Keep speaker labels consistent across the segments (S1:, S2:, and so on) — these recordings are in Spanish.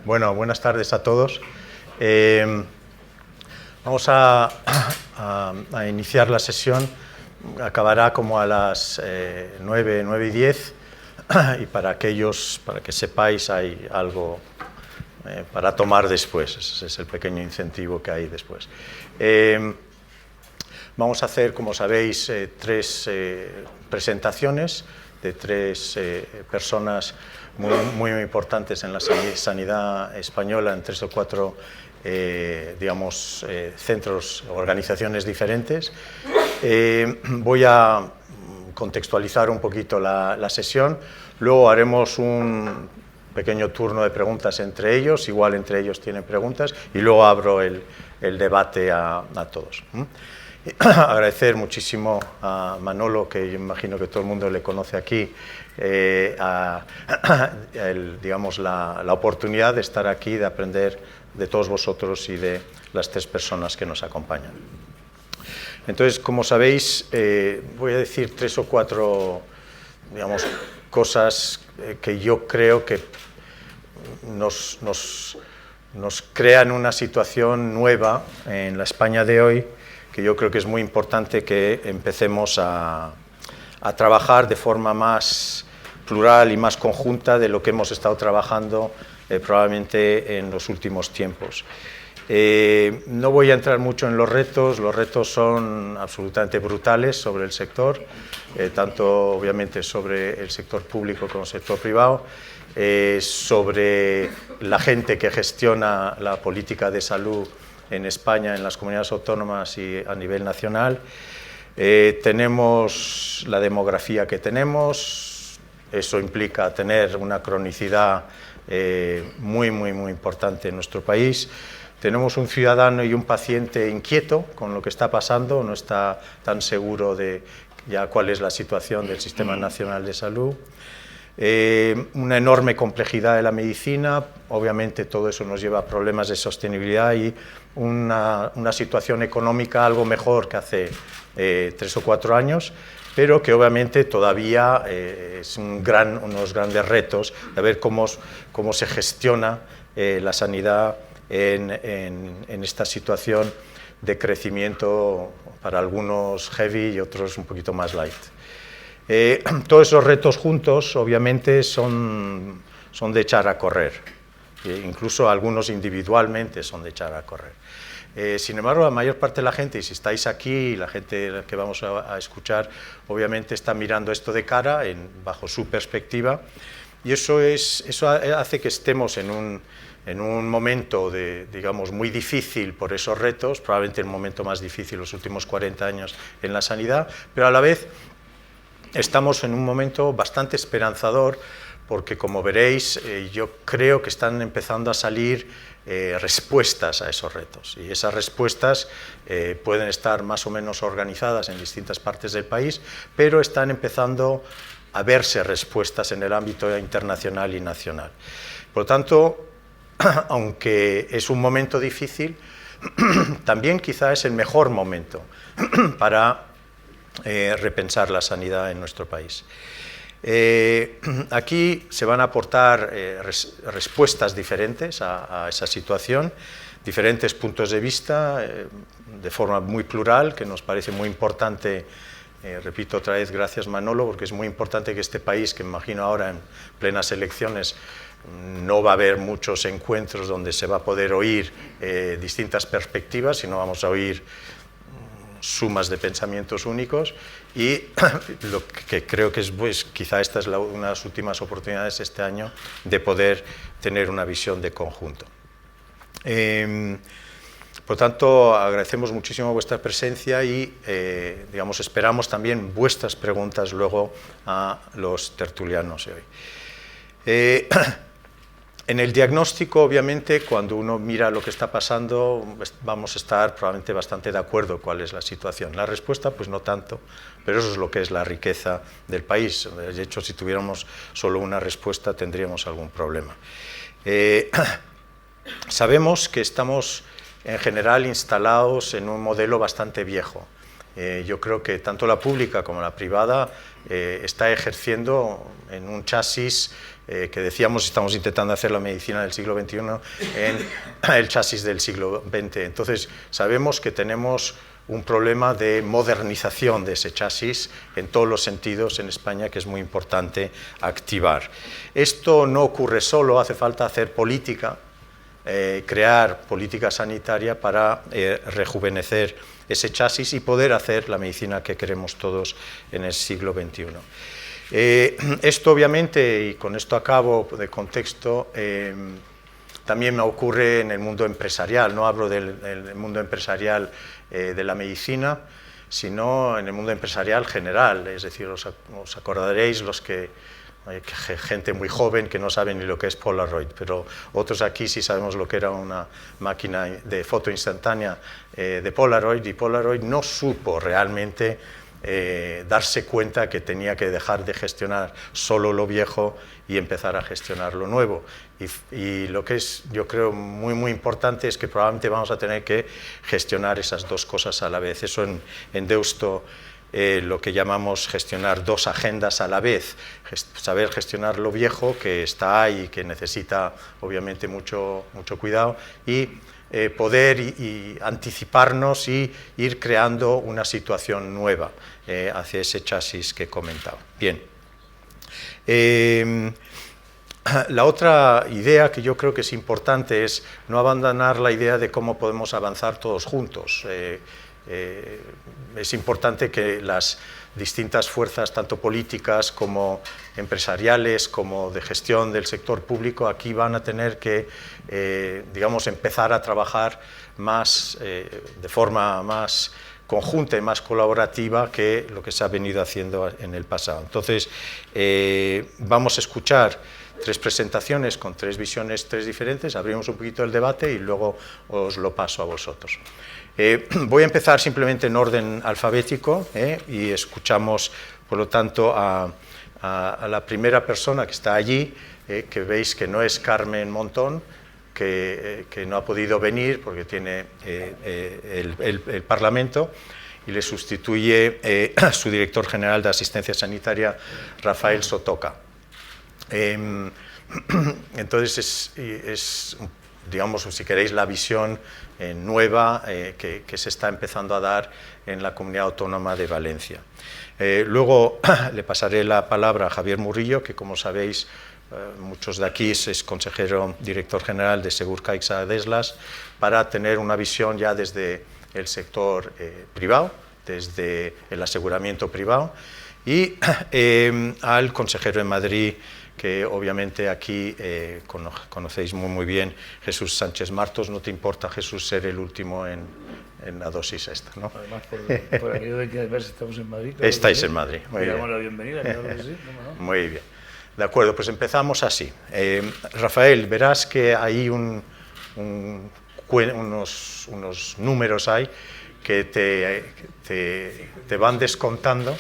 S1: Bueno, buenas tardes a todos. Vamos a iniciar la sesión. Acabará como a las 9:10 y para que sepáis, hay algo para tomar después. Ese es el pequeño incentivo que hay después. Vamos a hacer, como sabéis, tres presentaciones de tres personas muy importantes en la sanidad española, en 3 o 4 centros, organizaciones diferentes. Voy a contextualizar un poquito la sesión, luego haremos un pequeño turno de preguntas entre ellos, igual entre ellos tienen preguntas, y luego abro el debate a todos. Agradecer muchísimo a Manolo, que yo imagino que todo el mundo le conoce aquí, la oportunidad de estar aquí, de aprender de todos vosotros y de las 3 personas que nos acompañan. Entonces, como sabéis, voy a decir 3 o 4 cosas que yo creo que nos crean una situación nueva en la España de hoy, que yo creo que es muy importante que empecemos a trabajar de forma más plural y más conjunta de lo que hemos estado trabajando probablemente en los últimos tiempos. No voy a entrar mucho en los retos son absolutamente brutales sobre el sector, tanto obviamente sobre el sector público como el sector privado, sobre la gente que gestiona la política de salud en España, en las comunidades autónomas y a nivel nacional. Tenemos la demografía que tenemos, eso implica tener una cronicidad muy importante en nuestro país. Tenemos un ciudadano y un paciente inquieto con lo que está pasando, no está tan seguro de ya cuál es la situación del Sistema Nacional de Salud. Una enorme complejidad de la medicina, obviamente todo eso nos lleva a problemas de sostenibilidad y una situación económica algo mejor que hace 3 o 4 años, pero que obviamente todavía es unos grandes retos de ver cómo se gestiona la sanidad en esta situación de crecimiento, para algunos heavy y otros un poquito más light. Todos esos retos juntos, obviamente, son de echar a correr, incluso algunos individualmente son de echar a correr. Sin embargo, la mayor parte de la gente, y si estáis aquí, la gente que vamos a escuchar, obviamente está mirando esto de cara, bajo su perspectiva, y eso hace que estemos en un momento muy difícil por esos retos, probablemente el momento más difícil los últimos 40 años en la sanidad, pero a la vez estamos en un momento bastante esperanzador, porque como veréis, yo creo que están empezando a salir respuestas a esos retos, y esas respuestas pueden estar más o menos organizadas en distintas partes del país, pero están empezando a verse respuestas en el ámbito internacional y nacional. Por lo tanto, aunque es un momento difícil, también quizá es el mejor momento para repensar la sanidad en nuestro país. Aquí se van a aportar respuestas diferentes a esa situación, diferentes puntos de vista, de forma muy plural, que nos parece muy importante. Repito otra vez, gracias Manolo, porque es muy importante que este país, que me imagino ahora en plenas elecciones, no va a haber muchos encuentros donde se va a poder oír distintas perspectivas, sino vamos a oír sumas de pensamientos únicos, y lo que creo que es, quizá esta es una de las últimas oportunidades este año de poder tener una visión de conjunto. Por tanto, agradecemos muchísimo vuestra presencia y esperamos también vuestras preguntas luego a los tertulianos de hoy. En el diagnóstico, obviamente, cuando uno mira lo que está pasando, vamos a estar probablemente bastante de acuerdo cuál es la situación. La respuesta, pues no tanto, pero eso es lo que es la riqueza del país. De hecho, si tuviéramos solo una respuesta, tendríamos algún problema. Sabemos que estamos, en general, instalados en un modelo bastante viejo. Yo creo que tanto la pública como la privada está ejerciendo en un chasis que decíamos, estamos intentando hacer la medicina del siglo XXI en el chasis del siglo XX. Entonces, sabemos que tenemos un problema de modernización de ese chasis en todos los sentidos en España, que es muy importante activar. Esto no ocurre solo, hace falta hacer política, crear política sanitaria para rejuvenecer ese chasis y poder hacer la medicina que queremos todos en el siglo XXI. Esto obviamente, y con esto acabo de contexto, también me ocurre en el mundo empresarial. No hablo del mundo empresarial de la medicina, sino en el mundo empresarial general. Es decir, os acordaréis los que hay gente muy joven que no sabe ni lo que es Polaroid, pero otros aquí sí sabemos lo que era una máquina de foto instantánea de Polaroid, y Polaroid no supo realmente darse cuenta que tenía que dejar de gestionar solo lo viejo y empezar a gestionar lo nuevo. Y lo que es, yo creo, muy importante es que probablemente vamos a tener que gestionar esas dos cosas a la vez. Eso en Deusto lo que llamamos gestionar dos agendas a la vez, saber gestionar lo viejo que está ahí y que necesita obviamente mucho cuidado, y poder anticiparnos y ir creando una situación nueva hacia ese chasis que he comentado. Bien. La otra idea que yo creo que es importante es no abandonar la idea de cómo podemos avanzar todos juntos. Es importante que las distintas fuerzas, tanto políticas como empresariales, como de gestión del sector público, aquí van a tener que, digamos, empezar a trabajar más, de forma más conjunta y más colaborativa que lo que se ha venido haciendo en el pasado. Entonces, vamos a escuchar tres presentaciones con tres visiones, tres diferentes, abrimos un poquito el debate y luego os lo paso a vosotros. Voy a empezar simplemente en orden alfabético y escuchamos, por lo tanto, a la primera persona que está allí, que veis que no es Carmen Montón, que no ha podido venir porque tiene el Parlamento, y le sustituye su director general de Asistencia Sanitaria, Rafael Sotoca. Entonces es, digamos, si queréis, la visión nueva que se está empezando a dar en la Comunidad Autónoma de Valencia. Luego le pasaré la palabra a Javier Murillo, que, como sabéis, muchos de aquí es consejero director general de Segurcaixa Deslas, para tener una visión ya desde el sector privado, desde el aseguramiento privado, y al consejero en Madrid, que obviamente aquí conocéis muy bien, Jesús Sánchez Martos. No te importa, Jesús, ser el último en la dosis esta, ¿no?
S2: Además, por aquello de que además estamos en Madrid. Claro.
S1: Estáis en Madrid, muy bien.
S2: Damos la bienvenida, claro que sí. ¿No?
S1: Muy bien. De acuerdo, pues empezamos así. Rafael, verás que hay unos números ahí que te van descontando,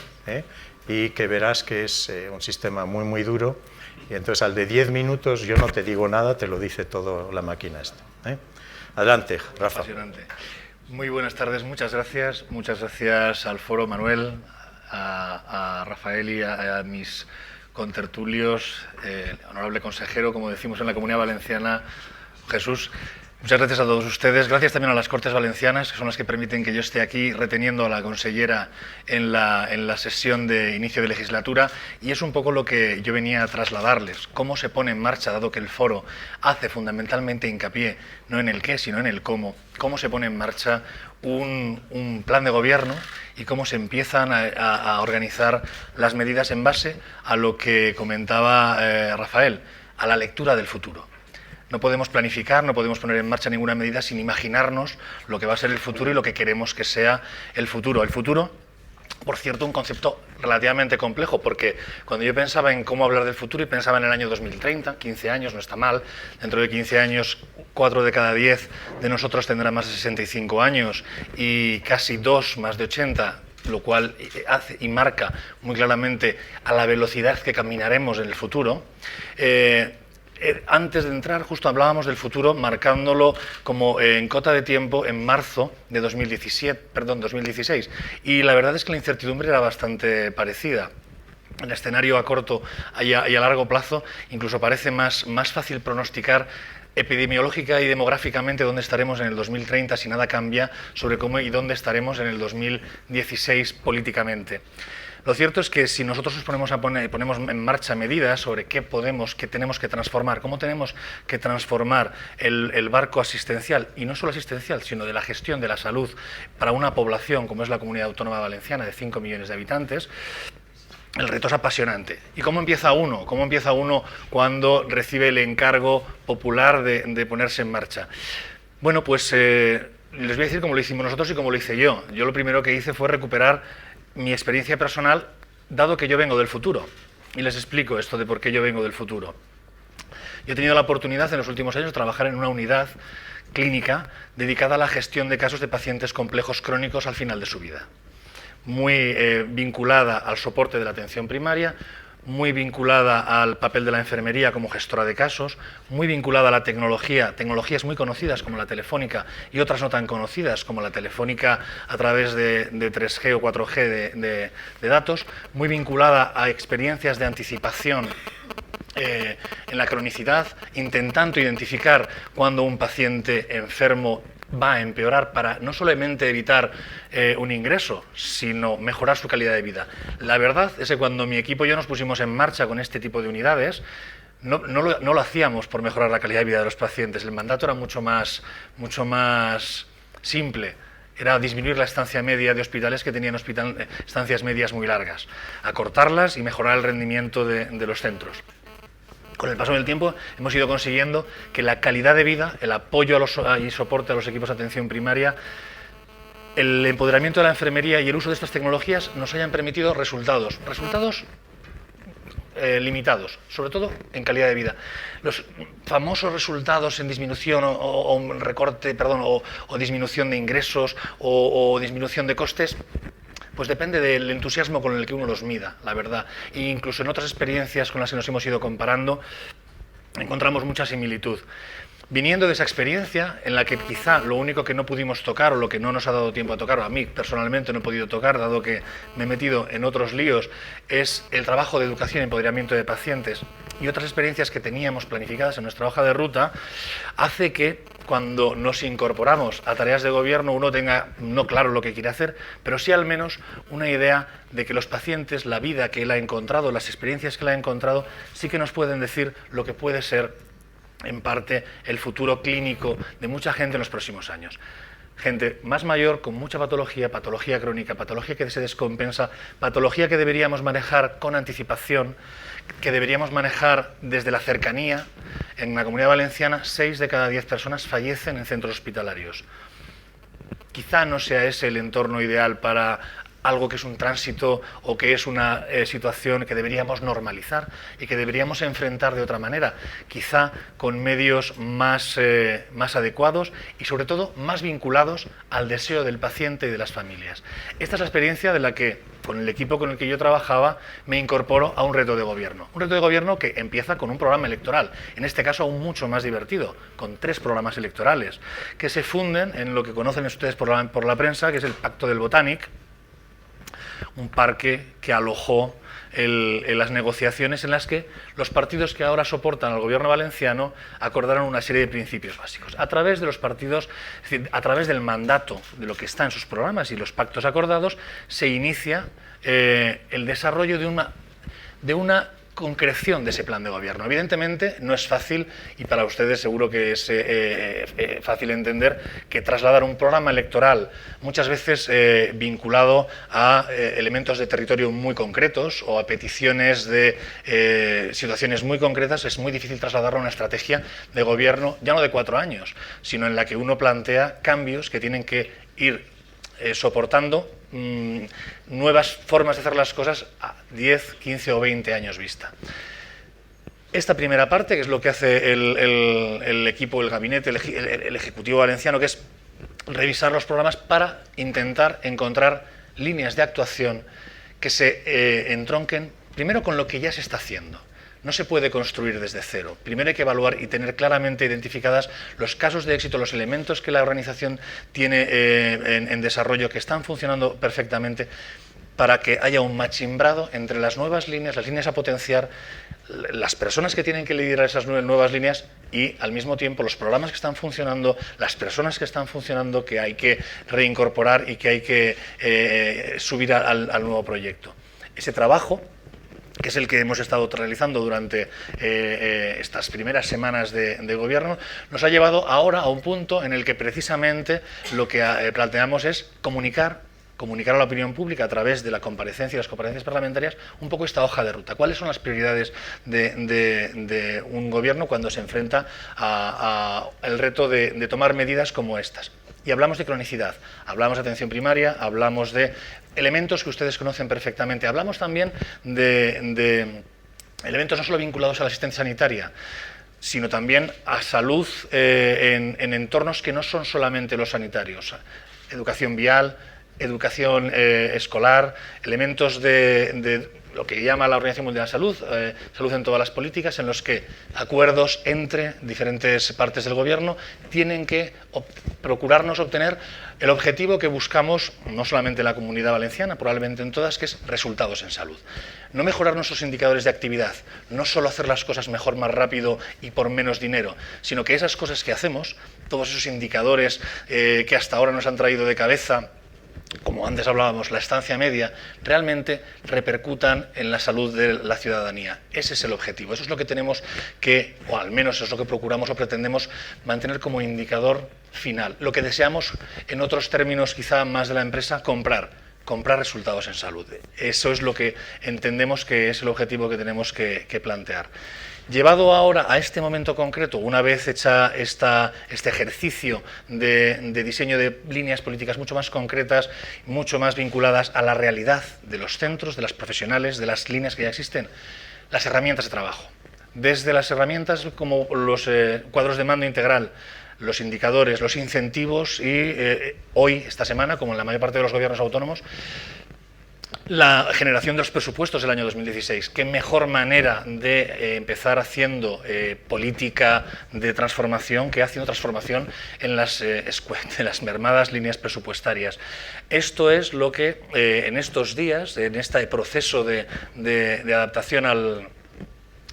S1: y que verás que es un sistema muy duro. Y entonces al de 10 minutos yo no te digo nada, te lo dice todo la máquina esta. Adelante, Rafa.
S3: Apasionante. Muy buenas tardes, muchas gracias al Foro Manuel, a Rafael y a mis contertulios, honorable consejero, como decimos en la Comunidad Valenciana, Jesús. Muchas gracias a todos ustedes. Gracias también a las Cortes Valencianas, que son las que permiten que yo esté aquí reteniendo a la consellera en la sesión de inicio de legislatura. Y es un poco lo que yo venía a trasladarles. Cómo se pone en marcha, dado que el foro hace fundamentalmente hincapié no en el qué, sino en el cómo. Cómo se pone en marcha un plan de gobierno y cómo se empiezan a organizar las medidas en base a lo que comentaba Rafael, a la lectura del futuro. No podemos planificar, no podemos poner en marcha ninguna medida sin imaginarnos lo que va a ser el futuro y lo que queremos que sea el futuro. El futuro, por cierto, un concepto relativamente complejo, porque cuando yo pensaba en cómo hablar del futuro y pensaba en el año 2030, 15 años, no está mal, dentro de 15 años 4 de cada 10 de nosotros tendrán más de 65 años y casi 2 más de 80, lo cual hace y marca muy claramente a la velocidad que caminaremos en el futuro. Antes de entrar, justo hablábamos del futuro, marcándolo como en cota de tiempo en marzo de 2016. Y la verdad es que la incertidumbre era bastante parecida. El escenario a corto y a largo plazo incluso parece más fácil pronosticar epidemiológica y demográficamente dónde estaremos en el 2030 si nada cambia sobre cómo y dónde estaremos en el 2016 políticamente. Lo cierto es que si nosotros nos ponemos en marcha medidas sobre qué tenemos que transformar, cómo tenemos que transformar el barco asistencial, y no solo asistencial, sino de la gestión de la salud para una población como es la Comunidad Autónoma Valenciana de 5 millones de habitantes, el reto es apasionante. ¿Y cómo empieza uno? ¿Cómo empieza uno cuando recibe el encargo popular de ponerse en marcha? Bueno, pues les voy a decir cómo lo hicimos nosotros y cómo lo hice yo. Yo lo primero que hice fue recuperar mi experiencia personal, dado que yo vengo del futuro. Y les explico esto de por qué yo vengo del futuro. Yo he tenido la oportunidad en los últimos años de trabajar en una unidad clínica dedicada a la gestión de casos de pacientes complejos crónicos al final de su vida. Muy vinculada al soporte de la atención primaria, muy vinculada al papel de la enfermería como gestora de casos, muy vinculada a la tecnología, tecnologías muy conocidas como la telefónica y otras no tan conocidas como la telefónica a través de 3G o 4G de datos, muy vinculada a experiencias de anticipación en la cronicidad, intentando identificar cuando un paciente enfermo va a empeorar para no solamente evitar un ingreso, sino mejorar su calidad de vida. La verdad es que cuando mi equipo y yo nos pusimos en marcha con este tipo de unidades, no lo hacíamos por mejorar la calidad de vida de los pacientes. El mandato era mucho más simple. Era disminuir la estancia media de hospitales que tenían estancias medias muy largas, acortarlas y mejorar el rendimiento de los centros. Con el paso del tiempo hemos ido consiguiendo que la calidad de vida, el apoyo y soporte a los equipos de atención primaria, el empoderamiento de la enfermería y el uso de estas tecnologías nos hayan permitido resultados limitados, sobre todo en calidad de vida. Los famosos resultados en disminución o disminución de ingresos o disminución de costes, pues depende del entusiasmo con el que uno los mida, la verdad. E incluso en otras experiencias con las que nos hemos ido comparando, encontramos mucha similitud. Viniendo de esa experiencia, en la que quizá lo único que no pudimos tocar o lo que no nos ha dado tiempo a tocar, o a mí personalmente no he podido tocar, dado que me he metido en otros líos, es el trabajo de educación y empoderamiento de pacientes y otras experiencias que teníamos planificadas en nuestra hoja de ruta, hace que cuando nos incorporamos a tareas de gobierno uno tenga no claro lo que quiere hacer, pero sí al menos una idea de que los pacientes, la vida que él ha encontrado, las experiencias que él ha encontrado, sí que nos pueden decir lo que puede ser en parte el futuro clínico de mucha gente en los próximos años. Gente más mayor, con mucha patología, patología crónica, patología que se descompensa, patología que deberíamos manejar con anticipación, que deberíamos manejar desde la cercanía. En la Comunidad Valenciana, 6 de cada 10 personas fallecen en centros hospitalarios. Quizá no sea ese el entorno ideal para algo que es un tránsito o que es una situación que deberíamos normalizar y que deberíamos enfrentar de otra manera, quizá con medios más adecuados y sobre todo más vinculados al deseo del paciente y de las familias. Esta es la experiencia de la que, con el equipo con el que yo trabajaba, me incorporo a un reto de gobierno. Un reto de gobierno que empieza con un programa electoral, en este caso aún mucho más divertido, con 3 programas electorales, que se funden en lo que conocen ustedes por la prensa, que es el Pacto del Botànic, un parque que alojó las negociaciones en las que los partidos que ahora soportan al gobierno valenciano acordaron una serie de principios básicos. A través de los partidos, es decir, a través del mandato de lo que está en sus programas y los pactos acordados, se inicia el desarrollo de una concreción de ese plan de gobierno. Evidentemente no es fácil, y para ustedes seguro que es fácil entender, que trasladar un programa electoral muchas veces vinculado a elementos de territorio muy concretos o a peticiones de situaciones muy concretas, es muy difícil trasladarlo a una estrategia de gobierno, ya no de 4 años, sino en la que uno plantea cambios que tienen que ir soportando nuevas formas de hacer las cosas a 10, 15 o 20 años vista. Esta primera parte, que es lo que hace el equipo, el gabinete, el Ejecutivo valenciano, que es revisar los programas para intentar encontrar líneas de actuación que se entronquen primero con lo que ya se está haciendo. no se puede construir desde cero. Primero hay que evaluar y tener claramente identificadas los casos de éxito, los elementos que la organización tiene en desarrollo, que están funcionando perfectamente, para que haya un machimbrado entre las nuevas líneas, las líneas a potenciar, las personas que tienen que liderar esas nuevas líneas y, al mismo tiempo, los programas que están funcionando, las personas que están funcionando, que hay que reincorporar y que hay que subir al nuevo proyecto. Ese trabajo, que es el que hemos estado realizando durante estas primeras semanas de gobierno, nos ha llevado ahora a un punto en el que precisamente lo que planteamos es comunicar a la opinión pública a través de la comparecencia y las comparecencias parlamentarias un poco esta hoja de ruta. ¿Cuáles son las prioridades de un gobierno cuando se enfrenta al reto de tomar medidas como estas? Y hablamos de cronicidad, hablamos de atención primaria, hablamos de elementos que ustedes conocen perfectamente, hablamos también de elementos no solo vinculados a la asistencia sanitaria, sino también a salud en entornos que no son solamente los sanitarios. Educación vial, educación escolar, elementos de lo que llama la Organización Mundial de la Salud, salud en todas las políticas, en los que acuerdos entre diferentes partes del gobierno tienen que procurarnos obtener el objetivo que buscamos, no solamente en la Comunidad Valenciana, probablemente en todas, que es resultados en salud. No mejorar nuestros indicadores de actividad, no solo hacer las cosas mejor, más rápido y por menos dinero, sino que esas cosas que hacemos, todos esos indicadores que hasta ahora nos han traído de cabeza, como antes hablábamos, la estancia media, realmente repercutan en la salud de la ciudadanía. Ese es el objetivo, eso es lo que tenemos que, o al menos eso es lo que procuramos o pretendemos mantener como indicador final. Lo que deseamos, en otros términos quizá más de la empresa, comprar resultados en salud. Eso es lo que entendemos que es el objetivo que tenemos que plantear. Llevado ahora a este momento concreto, una vez hecha este ejercicio de diseño de líneas políticas mucho más concretas, mucho más vinculadas a la realidad de los centros, de las profesionales, de las líneas que ya existen, las herramientas de trabajo. Desde las herramientas como los cuadros de mando integral, los indicadores, los incentivos y hoy, esta semana, como en la mayor parte de los gobiernos autónomos, la generación de los presupuestos del año 2016. Qué mejor manera de empezar haciendo política de transformación que haciendo transformación en las mermadas líneas presupuestarias. Esto es lo que en estos días, en este proceso de adaptación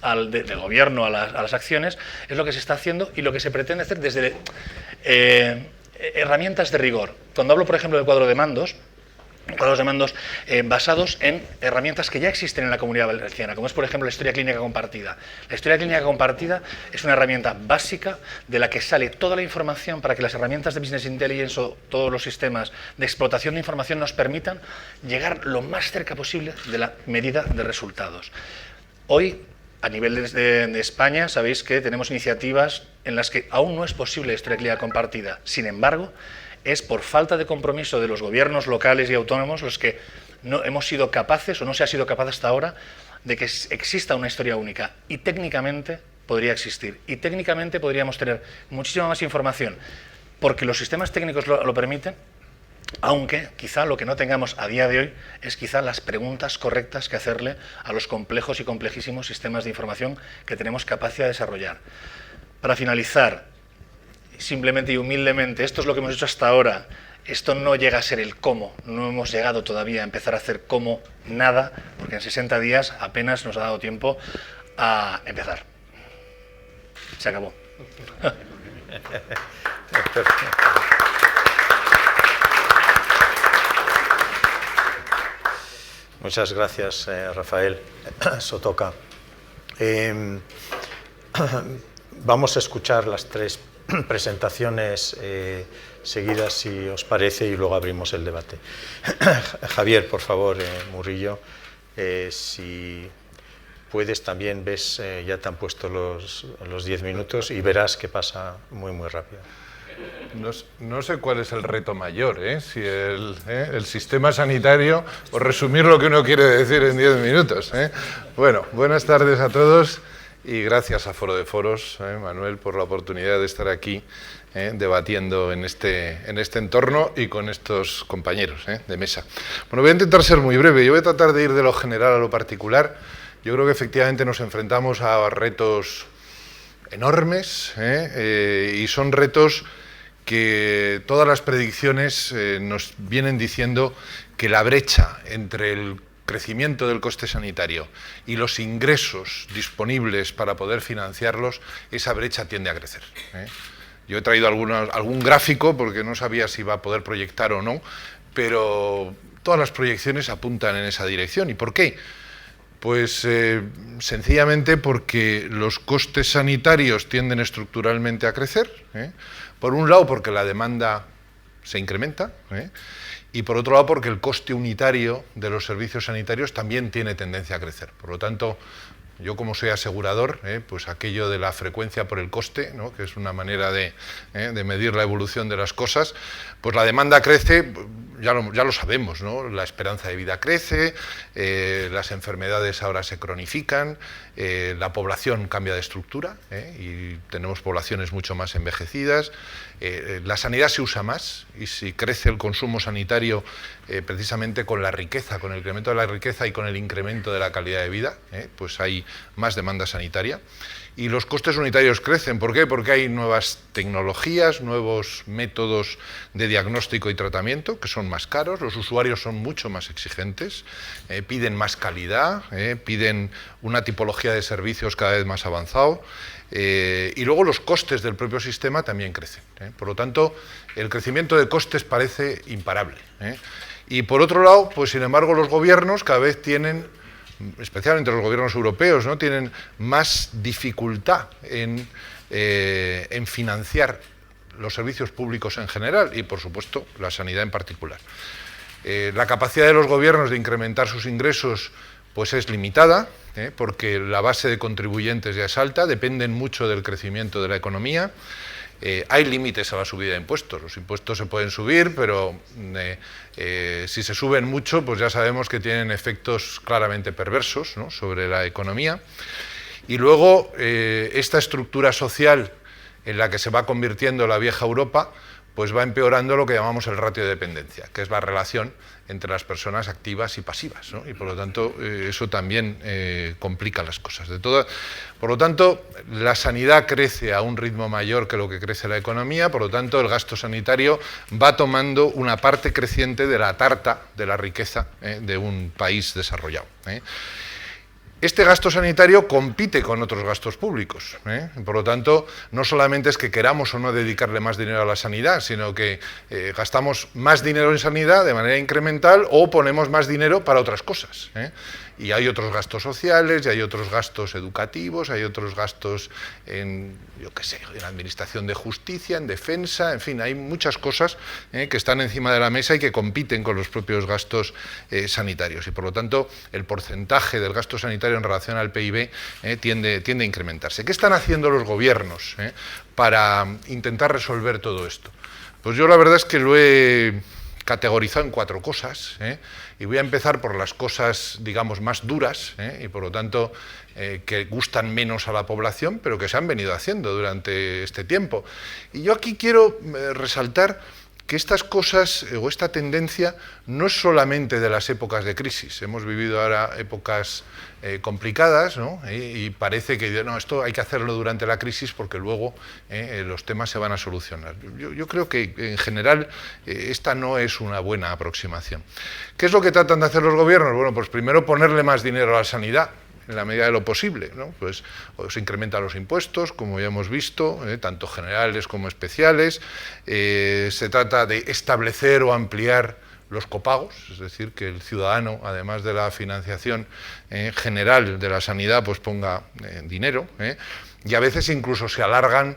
S3: del gobierno a las acciones, es lo que se está haciendo y lo que se pretende hacer desde herramientas de rigor. Cuando hablo, por ejemplo, del cuadros de mandos basados en herramientas que ya existen en la Comunidad Valenciana, como es, por ejemplo, la historia clínica compartida. La historia clínica compartida es una herramienta básica de la que sale toda la información para que las herramientas de Business Intelligence o todos los sistemas de explotación de información nos permitan llegar lo más cerca posible de la medida de resultados. Hoy, a nivel de España, sabéis que tenemos iniciativas en las que aún no es posible la historia clínica compartida. Sin embargo, es por falta de compromiso de los gobiernos locales y autónomos los que no hemos sido capaces, o no se ha sido capaz hasta ahora, de que exista una historia única. Y técnicamente podría existir. Y técnicamente podríamos tener muchísima más información, porque los sistemas técnicos lo permiten, aunque quizá lo que no tengamos a día de hoy es quizá las preguntas correctas que hacerle a los complejos y complejísimos sistemas de información que tenemos capacidad de desarrollar. Para finalizar, simplemente y humildemente, esto es lo que hemos hecho hasta ahora, esto no llega a ser el cómo, no hemos llegado todavía a empezar a hacer cómo nada, porque en 60 días apenas nos ha dado tiempo a empezar. Se acabó.
S1: Muchas gracias, Rafael Sotoca. Vamos a escuchar las tres presentaciones seguidas, si os parece, y luego abrimos el debate. Javier, por favor, Murillo, si puedes, también ves, ya te han puesto los 10 minutos y verás que pasa muy, muy rápido.
S4: No sé cuál es el reto mayor, si el sistema sanitario o resumir lo que uno quiere decir en 10 minutos. Bueno, buenas tardes a todos y gracias a Foro de Foros, Manuel, por la oportunidad de estar aquí debatiendo en este entorno y con estos compañeros de mesa. Bueno, voy a intentar ser muy breve. Yo voy a tratar de ir de lo general a lo particular Yo creo que efectivamente nos enfrentamos a retos enormes, y son retos que todas las predicciones nos vienen diciendo que la brecha entre el crecimiento del coste sanitario y los ingresos disponibles para poder financiarlos, esa brecha tiende a crecer. Yo he traído algún gráfico porque no sabía si iba a poder proyectar o no, pero todas las proyecciones apuntan en esa dirección. ¿Y por qué? Pues sencillamente porque los costes sanitarios tienden estructuralmente a crecer, por un lado porque la demanda se incrementa, y por otro lado porque el coste unitario de los servicios sanitarios también tiene tendencia a crecer. Por lo tanto, yo como soy asegurador, pues aquello de la frecuencia por el coste, ¿no?, que es una manera de medir la evolución de las cosas, pues la demanda crece, ya lo sabemos, ¿no? La esperanza de vida crece, las enfermedades ahora se cronifican, la población cambia de estructura, y tenemos poblaciones mucho más envejecidas, la sanidad se usa más, y si crece el consumo sanitario precisamente con la riqueza, con el incremento de la riqueza y con el incremento de la calidad de vida, pues hay más demanda sanitaria. Y los costes unitarios crecen. ¿Por qué? Porque hay nuevas tecnologías, nuevos métodos de diagnóstico y tratamiento que son más caros, los usuarios son mucho más exigentes, piden más calidad, piden una tipología de servicios cada vez más avanzado, y luego los costes del propio sistema también crecen. Por lo tanto, el crecimiento de costes parece imparable. Y por otro lado, pues sin embargo, los gobiernos cada vez tienen, especialmente los gobiernos europeos, ¿no?, tienen más dificultad en financiar los servicios públicos en general y, por supuesto, la sanidad en particular. La capacidad de los gobiernos de incrementar sus ingresos pues es limitada, porque la base de contribuyentes ya es alta, dependen mucho del crecimiento de la economía. Hay límites a la subida de impuestos. Los impuestos se pueden subir, pero si se suben mucho, pues ya sabemos que tienen efectos claramente perversos, ¿no?, sobre la economía. Y luego, esta estructura social en la que se va convirtiendo la vieja Europa, pues va empeorando lo que llamamos el ratio de dependencia, que es la relación entre las personas activas y pasivas, ¿no? Y por lo tanto eso también complica las cosas. Por lo tanto, la sanidad crece a un ritmo mayor que lo que crece la economía, por lo tanto el gasto sanitario va tomando una parte creciente de la tarta de la riqueza de un país desarrollado. Este gasto sanitario compite con otros gastos públicos, por lo tanto, no solamente es que queramos o no dedicarle más dinero a la sanidad, sino que gastamos más dinero en sanidad de manera incremental o ponemos más dinero para otras cosas. Y hay otros gastos sociales, y hay otros gastos educativos, hay otros gastos en, yo qué sé, en administración de justicia, en defensa, en fin, hay muchas cosas que están encima de la mesa y que compiten con los propios gastos sanitarios. Y por lo tanto, el porcentaje del gasto sanitario en relación al PIB tiende a incrementarse. ¿Qué están haciendo los gobiernos para intentar resolver todo esto? Pues yo la verdad es que lo he categorizado en 4 cosas, y voy a empezar por las cosas, digamos, más duras, y por lo tanto que gustan menos a la población, pero que se han venido haciendo durante este tiempo. Y yo aquí quiero resaltar que estas cosas o esta tendencia no es solamente de las épocas de crisis. Hemos vivido ahora épocas complicadas, ¿no? Y parece que no, esto hay que hacerlo durante la crisis porque luego los temas se van a solucionar. Yo creo que en general esta no es una buena aproximación. ¿Qué es lo que tratan de hacer los gobiernos? Bueno, pues primero ponerle más dinero a la sanidad, en la medida de lo posible, ¿no? Pues se incrementan los impuestos, como ya hemos visto, tanto generales como especiales. Se trata de establecer o ampliar los copagos, es decir, que el ciudadano, además de la financiación general de la sanidad, pues ponga dinero, y a veces incluso se alargan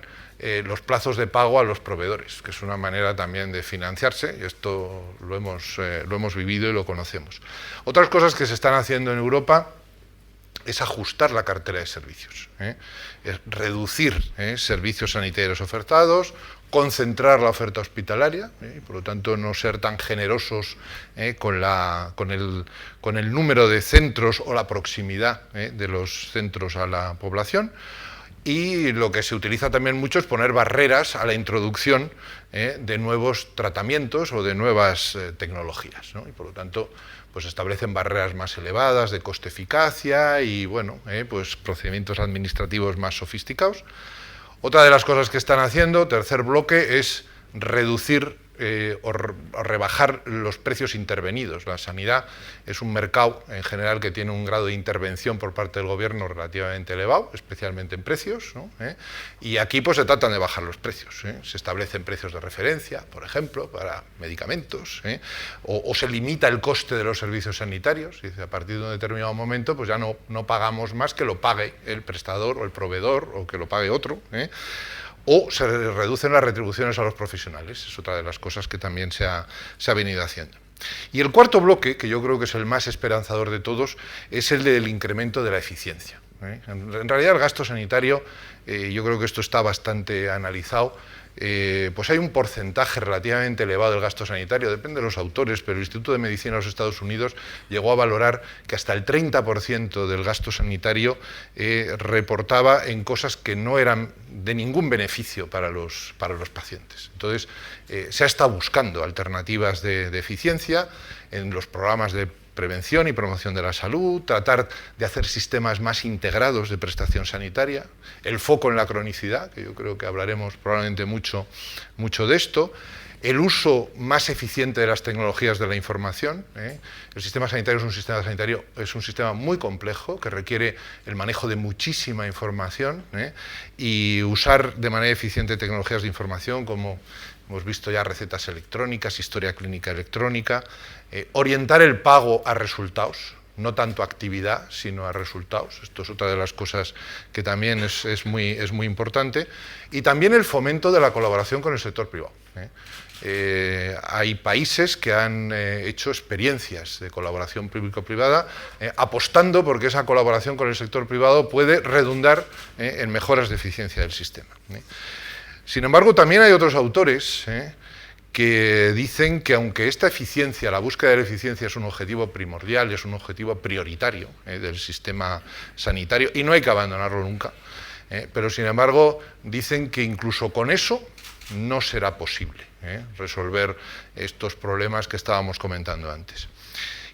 S4: los plazos de pago a los proveedores, que es una manera también de financiarse, y esto lo hemos vivido y lo conocemos. Otras cosas que se están haciendo en Europa es ajustar la cartera de servicios, es reducir servicios sanitarios ofertados, concentrar la oferta hospitalaria, y por lo tanto no ser tan generosos con el número de centros o la proximidad de los centros a la población, y lo que se utiliza también mucho es poner barreras a la introducción de nuevos tratamientos o de nuevas tecnologías, ¿no? Y por lo tanto pues establecen barreras más elevadas de coste-eficacia y bueno, pues procedimientos administrativos más sofisticados. Otra de las cosas que están haciendo, tercer bloque, es reducir o rebajar los precios intervenidos. La sanidad es un mercado en general que tiene un grado de intervención por parte del gobierno relativamente elevado, especialmente en precios, ¿no? Y aquí pues se tratan de bajar los precios, se establecen precios de referencia, por ejemplo, para medicamentos, o se limita el coste de los servicios sanitarios, y a partir de un determinado momento pues ya no pagamos más que lo pague el prestador o el proveedor o que lo pague otro, o se reducen las retribuciones a los profesionales, es otra de las cosas que también se ha venido haciendo. Y el cuarto bloque, que yo creo que es el más esperanzador de todos, es el del incremento de la eficiencia. En realidad el gasto sanitario, yo creo que esto está bastante analizado, pues hay un porcentaje relativamente elevado del gasto sanitario, depende de los autores, pero el Instituto de Medicina de los Estados Unidos llegó a valorar que hasta el 30% del gasto sanitario reportaba en cosas que no eran de ningún beneficio para los pacientes. Entonces, se ha estado buscando alternativas de eficiencia en los programas de prevención y promoción de la salud, tratar de hacer sistemas más integrados de prestación sanitaria, el foco en la cronicidad, que yo creo que hablaremos probablemente mucho de esto, el uso más eficiente de las tecnologías de la información. El sistema sanitario es un sistema muy complejo que requiere el manejo de muchísima información, y usar de manera eficiente tecnologías de información como hemos visto ya recetas electrónicas, historia clínica electrónica, orientar el pago a resultados, no tanto a actividad, sino a resultados. Esto es otra de las cosas que también es muy importante. Y también el fomento de la colaboración con el sector privado. Hay países que han hecho experiencias de colaboración público-privada, apostando porque esa colaboración con el sector privado puede redundar en mejoras de eficiencia del sistema. Sin embargo, también hay otros autores que dicen que aunque esta eficiencia, la búsqueda de la eficiencia es un objetivo primordial, es un objetivo prioritario del sistema sanitario y no hay que abandonarlo nunca, pero sin embargo dicen que incluso con eso no será posible resolver estos problemas que estábamos comentando antes.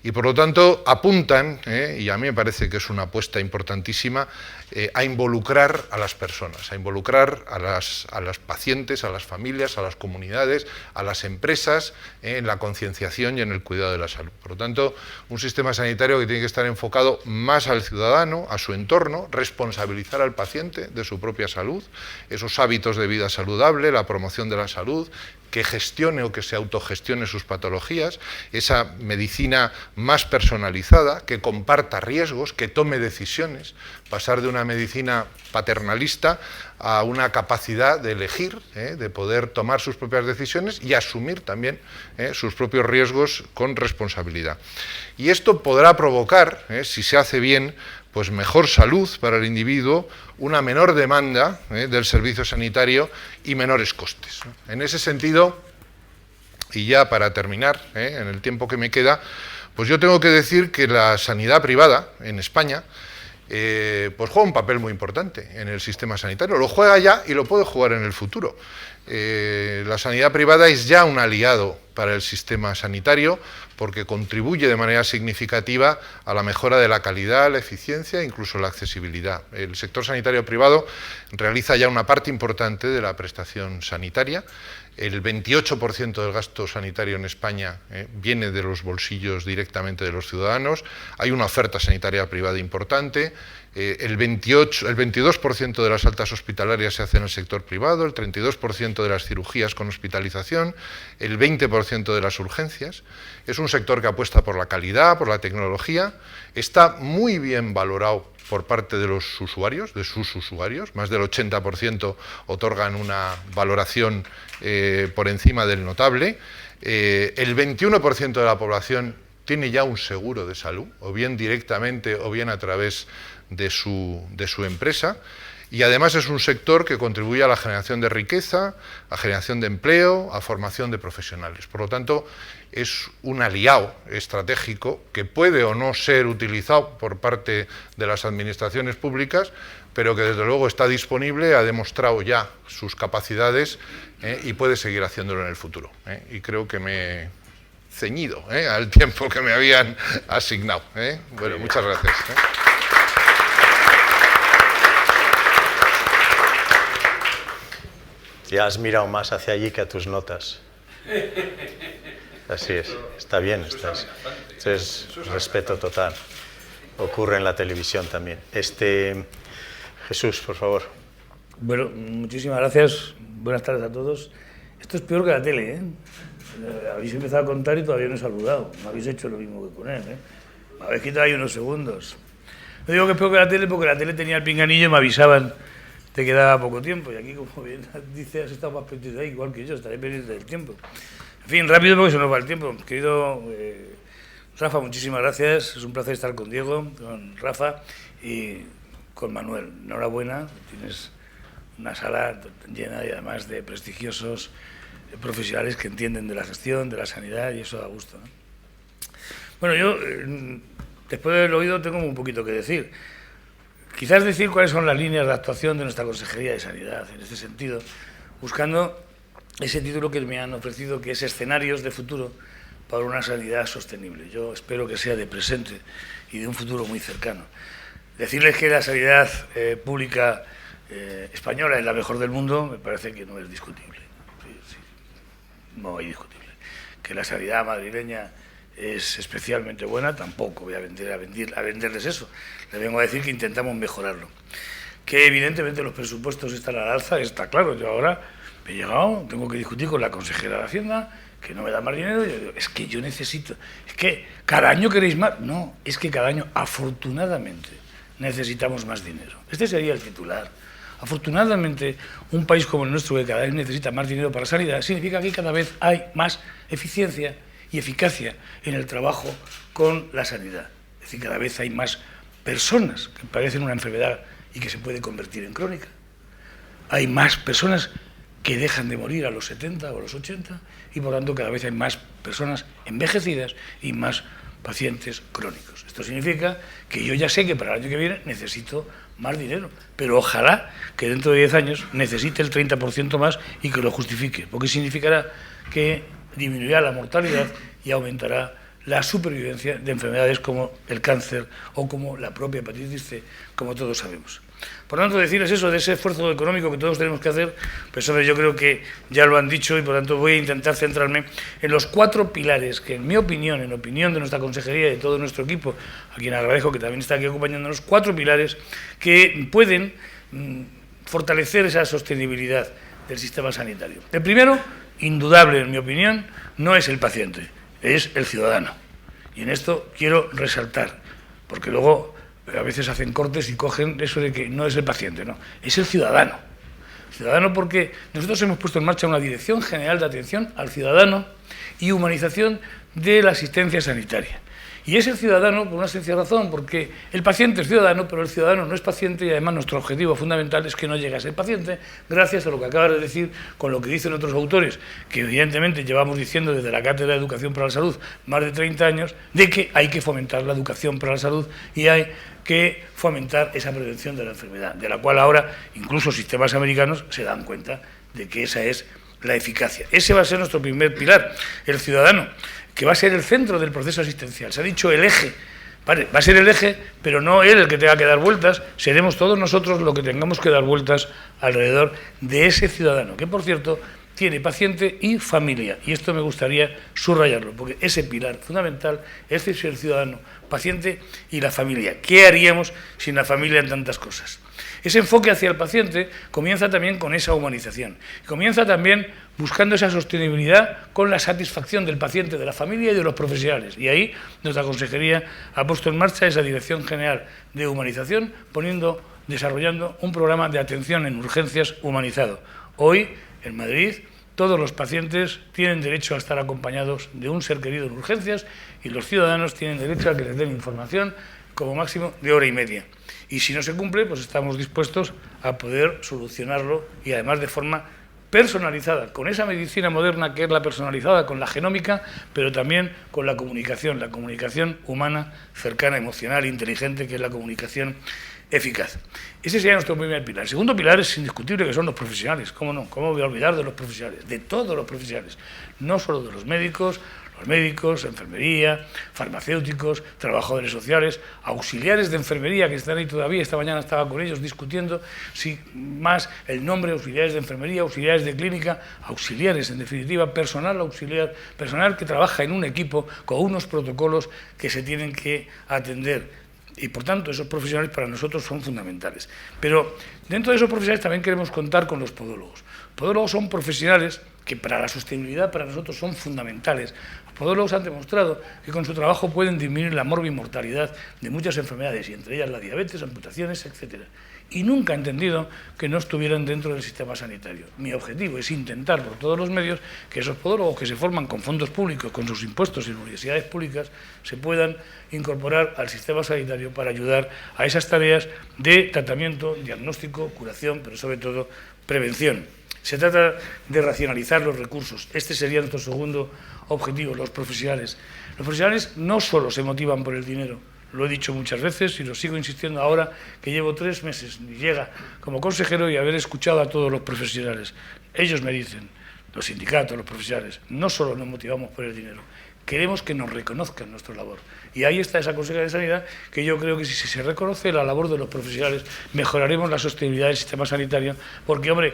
S4: Y por lo tanto apuntan, y a mí me parece que es una apuesta importantísima, a involucrar a las personas, a involucrar a las pacientes, a las familias, a las comunidades, a las empresas, en la concienciación y en el cuidado de la salud. Por lo tanto, un sistema sanitario que tiene que estar enfocado más al ciudadano, a su entorno, responsabilizar al paciente de su propia salud, esos hábitos de vida saludable, la promoción de la salud, que gestione o que se autogestione sus patologías, esa medicina más personalizada, que comparta riesgos, que tome decisiones, pasar de una medicina paternalista a una capacidad de elegir, de poder tomar sus propias decisiones y asumir también sus propios riesgos con responsabilidad. Y esto podrá provocar, si se hace bien, pues mejor salud para el individuo, una menor demanda del servicio sanitario y menores costes. En ese sentido, y ya para terminar, en el tiempo que me queda, pues yo tengo que decir que la sanidad privada en España pues juega un papel muy importante en el sistema sanitario. Lo juega ya y lo puede jugar en el futuro. La sanidad privada es ya un aliado para el sistema sanitario porque contribuye de manera significativa a la mejora de la calidad, la eficiencia e incluso la accesibilidad. El sector sanitario privado realiza ya una parte importante de la prestación sanitaria. El 28% del gasto sanitario en España viene de los bolsillos directamente de los ciudadanos. Hay una oferta sanitaria privada importante. El 22% de las altas hospitalarias se hace en el sector privado, el 32% de las cirugías con hospitalización, el 20% de las urgencias. Es un sector que apuesta por la calidad, por la tecnología. Está muy bien valorado por parte de los usuarios, de sus usuarios. Más del 80% otorgan una valoración por encima del notable. El 21% de la población tiene ya un seguro de salud, o bien directamente o bien a través de su empresa, y además es un sector que contribuye a la generación de riqueza, a generación de empleo, a formación de profesionales. Por lo tanto, es un aliado estratégico que puede o no ser utilizado por parte de las administraciones públicas, pero que desde luego está disponible, ha demostrado ya sus capacidades y puede seguir haciéndolo en el futuro. Y creo que me he ceñido al tiempo que me habían asignado. Bueno, muchas gracias.
S1: Ya has mirado más hacia allí que a tus notas. Así es, está bien. Esto es respeto total. Ocurre en la televisión también. Jesús, por favor.
S2: Bueno, muchísimas gracias. Buenas tardes a todos. Esto es peor que la tele, ¿eh? Habéis empezado a contar y todavía no he saludado. No habéis hecho lo mismo que con él, ¿eh? Me habéis quitado ahí unos segundos. No digo que es peor que la tele porque la tele tenía el pinganillo y me avisaban de que daba poco tiempo. Y aquí, como bien dice, has estado más pendiente de ahí, igual que yo, estaré pendiente del tiempo. En fin, rápido porque se nos va el tiempo. Querido Rafa, muchísimas gracias. Es un placer estar con Diego, con Rafa y con Manuel. Enhorabuena, tienes una sala llena y además de prestigiosos profesionales que entienden de la gestión, de la sanidad, y eso da gusto, ¿no? Bueno, yo, después de haberlo oído, tengo un poquito que decir. Quizás decir cuáles son las líneas de actuación de nuestra Consejería de Sanidad, en este sentido, buscando ese título que me han ofrecido, que es Escenarios de Futuro para una sanidad sostenible. Yo espero que sea de presente y de un futuro muy cercano. Decirles que la sanidad pública española es la mejor del mundo me parece que no es discutible. Sí, no es discutible. Que la sanidad madrileña es especialmente buena, tampoco voy a venderles eso. Les vengo a decir que intentamos mejorarlo. Que evidentemente los presupuestos están al alza, está claro. Yo ahora me he llegado, tengo que discutir con la consejera de Hacienda, que no me da más dinero. Yo digo, es que yo necesito, es que cada año queréis más. No, es que cada año, afortunadamente, necesitamos más dinero. Este sería el titular. Afortunadamente, un país como el nuestro, que cada vez necesita más dinero para la sanidad, significa que cada vez hay más eficiencia y eficacia en el trabajo con la sanidad. Es decir, cada vez hay más personas que padecen una enfermedad y que se puede convertir en crónica. Hay más personas que dejan de morir a los 70 o a los 80 y, por tanto, cada vez hay más personas envejecidas y más pacientes crónicos. Esto significa que yo ya sé que para el año que viene necesito más dinero, pero ojalá que dentro de 10 años necesite el 30% más y que lo justifique, porque significará que disminuirá la mortalidad y aumentará la supervivencia de enfermedades como el cáncer o como la propia hepatitis C, como todos sabemos. Por tanto, decirles eso de ese esfuerzo económico que todos tenemos que hacer, pues hombre, yo creo que ya lo han dicho y por tanto voy a intentar centrarme en los 4 pilares que, en mi opinión, en opinión de nuestra consejería y de todo nuestro equipo, a quien agradezco que también está aquí acompañándonos, 4 pilares que pueden fortalecer esa sostenibilidad del sistema sanitario. El primero, indudable en mi opinión, no es el paciente, es el ciudadano. Y en esto quiero resaltar, porque luego a veces hacen cortes y cogen eso de que no es el paciente, no, es el ciudadano. Ciudadano porque nosotros hemos puesto en marcha una Dirección General de Atención al Ciudadano y Humanización de la Asistencia Sanitaria. Y es el ciudadano por una sencilla razón, porque el paciente es ciudadano, pero el ciudadano no es paciente y además nuestro objetivo fundamental es que no llegue a ser paciente, gracias a lo que acabas de decir, con lo que dicen otros autores, que evidentemente llevamos diciendo desde la Cátedra de Educación para la Salud más de 30 años, de que hay que fomentar la educación para la salud y hay que fomentar esa prevención de la enfermedad, de la cual ahora incluso sistemas americanos se dan cuenta de que esa es la eficacia. Ese va a ser nuestro primer pilar, el ciudadano, que va a ser el centro del proceso asistencial. Se ha dicho el eje, vale, va a ser el eje, pero no él el que tenga que dar vueltas, seremos todos nosotros los que tengamos que dar vueltas alrededor de ese ciudadano, que por cierto tiene paciente y familia, y esto me gustaría subrayarlo, porque ese pilar fundamental es el ciudadano, paciente y la familia. ¿Qué haríamos sin la familia en tantas cosas? Ese enfoque hacia el paciente comienza también con esa humanización, comienza también buscando esa sostenibilidad con la satisfacción del paciente, de la familia y de los profesionales. Y ahí nuestra consejería ha puesto en marcha esa Dirección General de Humanización, desarrollando un programa de atención en urgencias humanizado. Hoy, en Madrid, todos los pacientes tienen derecho a estar acompañados de un ser querido en urgencias y los ciudadanos tienen derecho a que les den información como máximo de 1 hora y media. Y si no se cumple, pues estamos dispuestos a poder solucionarlo y además de forma personalizada, con esa medicina moderna que es la personalizada, con la genómica, pero también con la comunicación humana, cercana, emocional, inteligente, que es la comunicación eficaz. Ese sería nuestro primer pilar. El segundo pilar es indiscutible, que son los profesionales. ¿Cómo no? ¿Cómo voy a olvidar de los profesionales? De todos los profesionales. No solo de los médicos, enfermería, farmacéuticos, trabajadores sociales, auxiliares de enfermería que están ahí todavía. Esta mañana estaba con ellos discutiendo si más el nombre auxiliares de enfermería, auxiliares de clínica, auxiliares, en definitiva, personal auxiliar, personal que trabaja en un equipo con unos protocolos que se tienen que atender. Y, por tanto, esos profesionales para nosotros son fundamentales. Pero dentro de esos profesionales también queremos contar con los podólogos. Los podólogos son profesionales que para la sostenibilidad para nosotros son fundamentales. Los podólogos han demostrado que con su trabajo pueden disminuir la morbimortalidad de muchas enfermedades, y entre ellas la diabetes, amputaciones, etc. Y nunca he entendido que no estuvieran dentro del sistema sanitario. Mi objetivo es intentar por todos los medios que esos podólogos que se forman con fondos públicos, con sus impuestos en universidades públicas, se puedan incorporar al sistema sanitario para ayudar a esas tareas de tratamiento, diagnóstico, curación, pero sobre todo prevención. Se trata de racionalizar los recursos. Este sería nuestro segundo objetivo, los profesionales. Los profesionales no solo se motivan por el dinero, lo he dicho muchas veces y lo sigo insistiendo ahora que llevo 3 meses, ni llega como consejero, y haber escuchado a todos los profesionales. Ellos me dicen, los sindicatos, los profesionales, no solo nos motivamos por el dinero, queremos que nos reconozcan nuestra labor. Y ahí está esa consejera de Sanidad, que yo creo que si se reconoce la labor de los profesionales, mejoraremos la sostenibilidad del sistema sanitario, porque, hombre,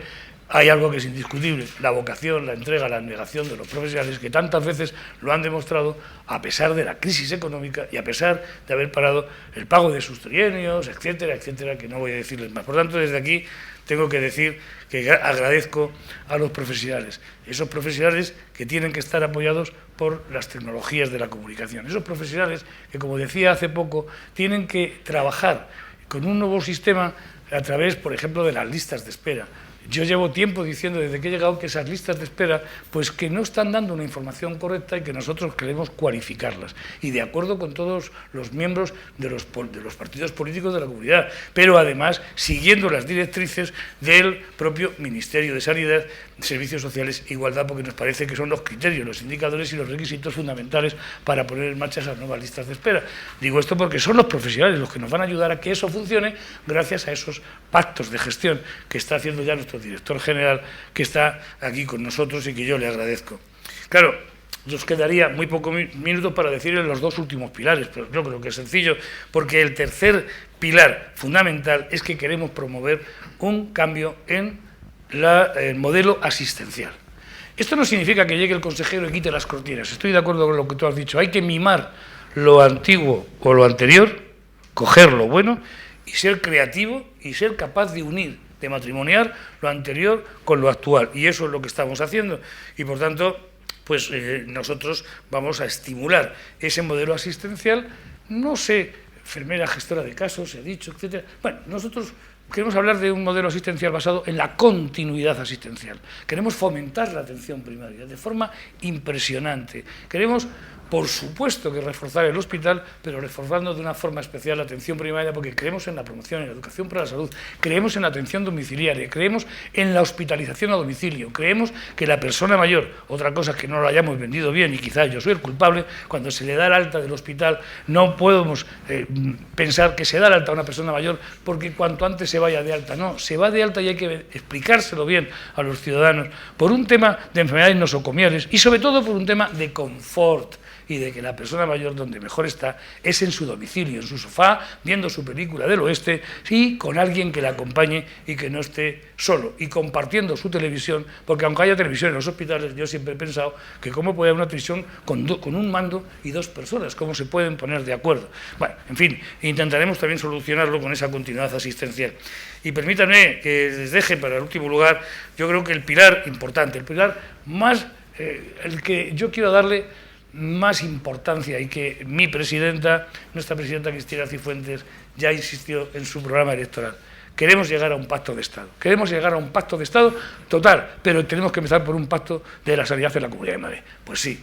S2: hay algo que es indiscutible, la vocación, la entrega, la abnegación de los profesionales, que tantas veces lo han demostrado a pesar de la crisis económica y a pesar de haber parado el pago de sus trienios, etcétera, etcétera, que no voy a decirles más. Por tanto, desde aquí tengo que decir que agradezco a los profesionales, esos profesionales que tienen que estar apoyados por las tecnologías de la comunicación, esos profesionales que, como decía hace poco, tienen que trabajar con un nuevo sistema a través, por ejemplo, de las listas de espera. Yo llevo tiempo diciendo desde que he llegado que esas listas de espera pues que no están dando una información correcta y que nosotros queremos cualificarlas. Y de acuerdo con todos los miembros de los partidos políticos de la comunidad, pero además siguiendo las directrices del propio Ministerio de Sanidad, Servicios Sociales e Igualdad, porque nos parece que son los criterios, los indicadores y los requisitos fundamentales para poner en marcha esas nuevas listas de espera. Digo esto porque son los profesionales los que nos van a ayudar a que eso funcione gracias a esos pactos de gestión que está haciendo ya nuestro director general, que está aquí con nosotros y que yo le agradezco. Claro, nos quedaría muy pocos minutos para decirles los 2 últimos pilares, pero yo creo que es sencillo, porque el tercer pilar fundamental es que queremos promover un cambio en el modelo asistencial. Esto no significa que llegue el consejero y quite las cortinas. Estoy de acuerdo con lo que tú has dicho. Hay que mimar lo antiguo o lo anterior, coger lo bueno y ser creativo y ser capaz de unir, de matrimoniar lo anterior con lo actual. Y eso es lo que estamos haciendo. Y, por tanto, pues nosotros vamos a estimular ese modelo asistencial. No sé, enfermera gestora de casos, he dicho, etcétera. Bueno, nosotros queremos hablar de un modelo asistencial basado en la continuidad asistencial. Queremos fomentar la atención primaria de forma impresionante. Queremos, por supuesto, que reforzar el hospital, pero reforzando de una forma especial la atención primaria, porque creemos en la promoción, en la educación para la salud, creemos en la atención domiciliaria, creemos en la hospitalización a domicilio, creemos que la persona mayor, otra cosa es que no lo hayamos vendido bien y quizás yo soy el culpable, cuando se le da el alta del hospital no podemos pensar que se da el alta a una persona mayor porque cuanto antes se vaya de alta. No, se va de alta y hay que explicárselo bien a los ciudadanos por un tema de enfermedades nosocomiales y sobre todo por un tema de confort y de que la persona mayor donde mejor está es en su domicilio, en su sofá, viendo su película del oeste y con alguien que la acompañe y que no esté solo y compartiendo su televisión, porque aunque haya televisión en los hospitales, yo siempre he pensado que cómo puede haber una televisión con un mando y 2 personas, cómo se pueden poner de acuerdo. Bueno, en fin, intentaremos también solucionarlo con esa continuidad asistencial. Y permítanme que les deje para el último lugar, yo creo que el pilar importante, el pilar más, el que yo quiero darle más importancia y que mi presidenta, nuestra presidenta Cristina Cifuentes, ya insistió en su programa electoral. Queremos llegar a un pacto de Estado. Queremos llegar a un pacto de Estado total, pero tenemos que empezar por un pacto de la sanidad en la Comunidad de Madrid. Pues sí,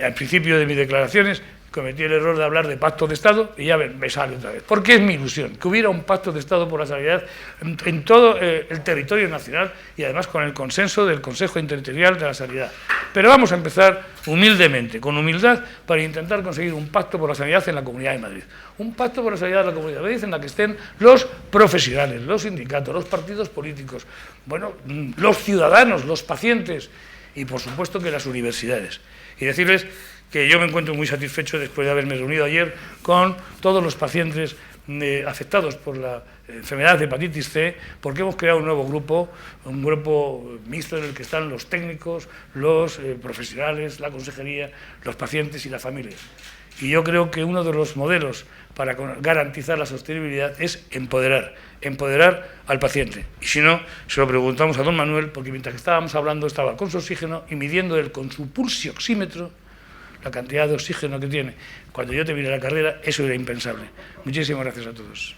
S2: al principio de mis declaraciones cometí el error de hablar de pacto de Estado y ya me sale otra vez. Porque es mi ilusión que hubiera un pacto de Estado por la sanidad en todo el territorio nacional y además con el consenso del Consejo Interterritorial de la Sanidad. Pero vamos a empezar humildemente, con humildad, para intentar conseguir un pacto por la sanidad en la Comunidad de Madrid. Un pacto por la sanidad en la Comunidad de Madrid en la que estén los profesionales, los sindicatos, los partidos políticos, bueno, los ciudadanos, los pacientes y, por supuesto, que las universidades. Y decirles que yo me encuentro muy satisfecho después de haberme reunido ayer con todos los pacientes afectados por la enfermedad de hepatitis C, porque hemos creado un nuevo grupo, un grupo mixto en el que están los técnicos, los profesionales, la consejería, los pacientes y la familia. Y yo creo que uno de los modelos para garantizar la sostenibilidad es empoderar al paciente. Y si no, se lo preguntamos a don Manuel, porque mientras que estábamos hablando estaba con su oxígeno y midiendo él con su pulsioxímetro la cantidad de oxígeno que tiene. Cuando yo terminé la carrera, eso era impensable. Muchísimas gracias a todos.